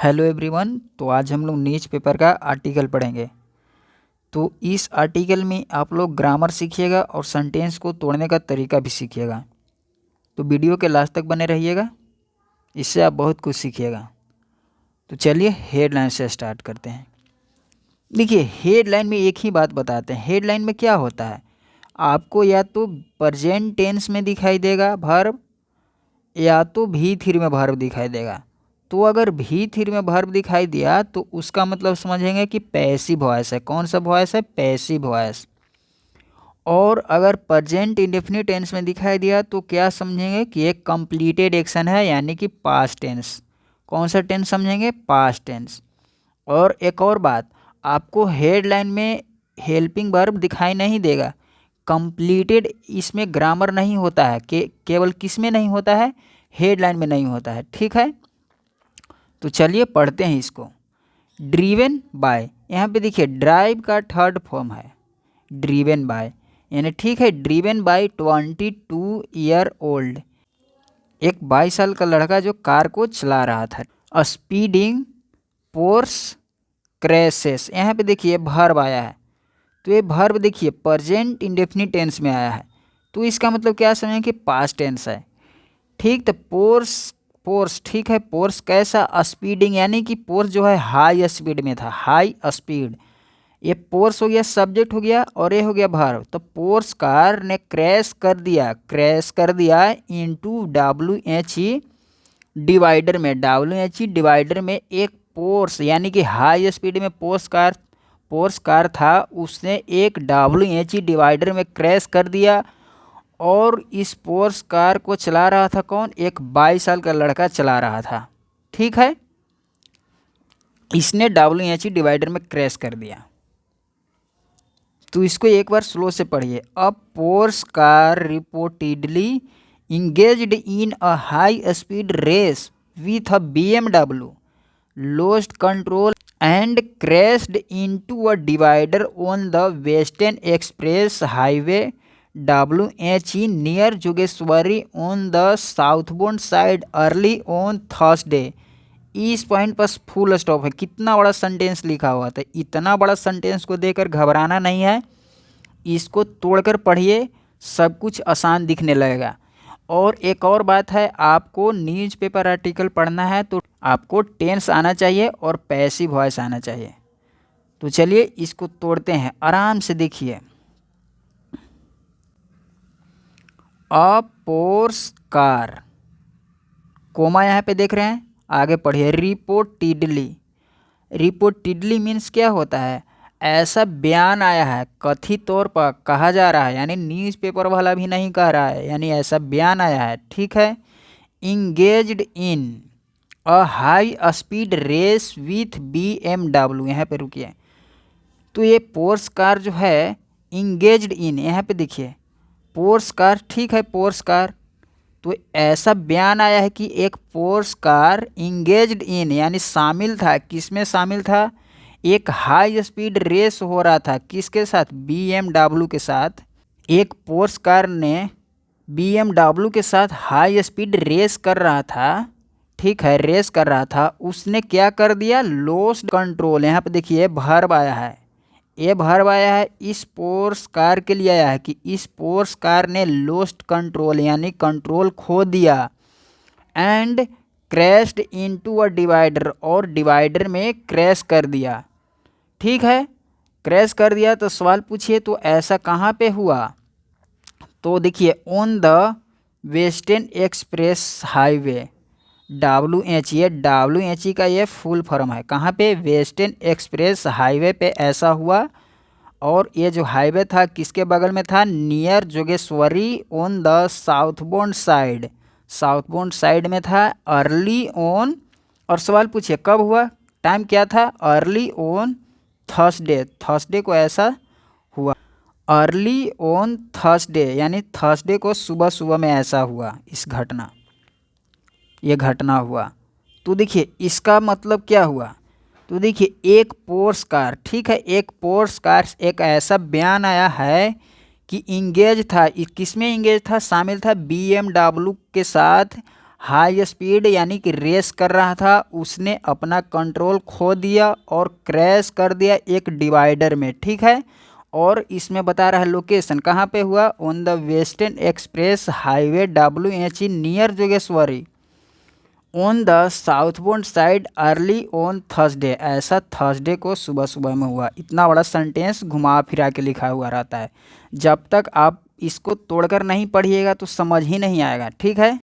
Hello everyone. तो आज हम लोग न्यूज़ पेपर का आर्टिकल पढ़ेंगे। तो इस आर्टिकल में आप लोग ग्रामर सीखिएगा और सेंटेंस को तोड़ने का तरीका भी सीखिएगा। तो वीडियो के लास्ट तक बने रहिएगा, इससे आप बहुत कुछ सीखिएगा। तो चलिए हेडलाइन से स्टार्ट करते हैं। देखिए, हेडलाइन में एक ही बात बताते हैं। हेडलाइन में क्या होता है, आपको या तो प्रेजेंट टेंस में दिखाई देगा वर्ब, या तो V3 में वर्ब दिखाई देगा। तो अगर V3 में वर्ब दिखाई दिया तो उसका मतलब समझेंगे कि पैसिव वॉइस है। कौन सा वॉइस है? Passive voice. और अगर प्रेजेंट इंडेफिनिट टेंस में दिखाई दिया तो क्या समझेंगे कि एक कंप्लीटेड एक्शन है, यानी कि पास्ट टेंस। कौन सा टेंस समझेंगे? Past tense. और एक और बात, आपको हेडलाइन में हेल्पिंग वर्ब दिखाई नहीं देगा। कंप्लीटेड इसमें ग्रामर नहीं होता है, केवल किस में नहीं होता है? हेडलाइन में नहीं होता है। ठीक है, तो चलिए पढ़ते हैं इसको। ड्रीवन बाय, यहाँ पे देखिए ड्राइव का थर्ड फॉर्म है ड्रीवन बाय, यानी ठीक है ड्रीवन बाय 22 ईयर ओल्ड। एक 22 साल का लड़का जो कार को चला रहा था। स्पीडिंग पोर्स क्रैशेस, यहाँ पे देखिए वर्ब आया है। तो ये वर्ब देखिए प्रेजेंट इंडेफिनिट टेंस में आया है। तो इसका मतलब क्या समझें कि पास्ट टेंस है। ठीक, तो पोर्स ठीक है। पोर्स कैसा? स्पीडिंग, यानी कि पोर्स जो है हाई स्पीड में था, हाई स्पीड। ये पोर्स हो गया, सब्जेक्ट हो गया, और ये हो गया वर्ब। तो पोर्स कार ने क्रैश कर दिया इनटू WHE डिवाइडर में। WHE डिवाइडर में एक पोर्स, यानी कि हाई स्पीड में पोर्स कार था, उसने एक WHE डिवाइडर में क्रैश कर दिया। और इस पोर्स कार को चला रहा था कौन? एक 22 साल का लड़का चला रहा था। ठीक है, इसने WHE डिवाइडर में क्रैश कर दिया। तो इसको एक बार स्लो से पढ़िए। A Porsche car reportedly engaged in a high speed race with a BMW lost control and crashed into a divider on the Western Express Highway WHE near Jogeshwari on the southbound side early on Thursday। इस point पर full stop है। कितना बड़ा sentence लिखा हुआ था। इतना बड़ा सेंटेंस को देखकर घबराना नहीं है, इसको तोड़कर पढ़िए, सब कुछ आसान दिखने लगेगा। और एक और बात है, आपको न्यूज़पेपर आर्टिकल पढ़ना है तो आपको टेंस आना चाहिए और पैसिव वॉइस आना चाहिए। तो चलिए इसको तोड़ते हैं, आराम से देखिए। अ पोर्स कार, कोमा यहाँ पे देख रहे हैं, आगे पढ़िए। रिपोर्टेडली मीन्स क्या होता है? ऐसा बयान आया है, कथित तौर पर कहा जा रहा है, यानी न्यूज़पेपर वाला भी नहीं कह रहा है, यानी ऐसा बयान आया है। ठीक है, engaged in a high speed race with BMW, यहाँ पे रुकिए। तो ये पोर्स कार जो है इंगेज्ड इन, यहाँ पे देखिए पोर्स कार, ठीक है पोर्स कार। तो ऐसा बयान आया है कि एक पोर्स कार इंगेज्ड इन, यानी शामिल था, किसमें शामिल था? एक हाई स्पीड रेस हो रहा था, किसके साथ? BMW के साथ। एक पोर्स कार ने BMW के साथ हाई स्पीड रेस कर रहा था। ठीक है, रेस कर रहा था, उसने क्या कर दिया? Lost control. यहाँ पे देखिए वर्ब आया है, ये वर्ब आया है, इस पोर्स कार के लिए आया है कि इस पोर्स कार ने लॉस्ट कंट्रोल, यानी कंट्रोल खो दिया। And crashed into a divider, और डिवाइडर में क्रैश कर दिया। ठीक है, क्रैश कर दिया। तो सवाल पूछिए, तो ऐसा कहाँ पे हुआ? तो देखिए on the western express highway, WHE का ये फुल फॉर्म है। कहाँ पे? वेस्टर्न एक्सप्रेस हाईवे पे ऐसा हुआ। और ये जो हाईवे था किसके बगल में था? Near Jogeshwari on the southbound side में था, अर्ली ऑन। और सवाल पूछिए कब हुआ, टाइम क्या था? अर्ली ऑन थर्सडे को ऐसा हुआ। अर्ली ऑन थर्सडे, यानी थर्सडे को सुबह में ऐसा हुआ, ये घटना हुआ। तो देखिए इसका मतलब क्या हुआ? तो देखिए एक पोर्स कार, ठीक है, एक पोर्स कार, एक ऐसा बयान आया है कि इंगेज था, किसमें इंगेज था? शामिल था BMW के साथ हाई स्पीड यानी कि रेस कर रहा था, उसने अपना कंट्रोल खो दिया और क्रैश कर दिया एक डिवाइडर में, ठीक है। और इसमें बता रहा है लोकेशन कहाँ पे हुआ, on the western express highway WHE near Jogeshwari on the southbound side early on Thursday. ऐसा थर्सडे को सुबह सुबह में हुआ। इतना बड़ा सेंटेंस घुमा फिरा के लिखा हुआ रहता है, जब तक आप इसको तोड़कर नहीं पढ़िएगा तो समझ ही नहीं आएगा, ठीक है।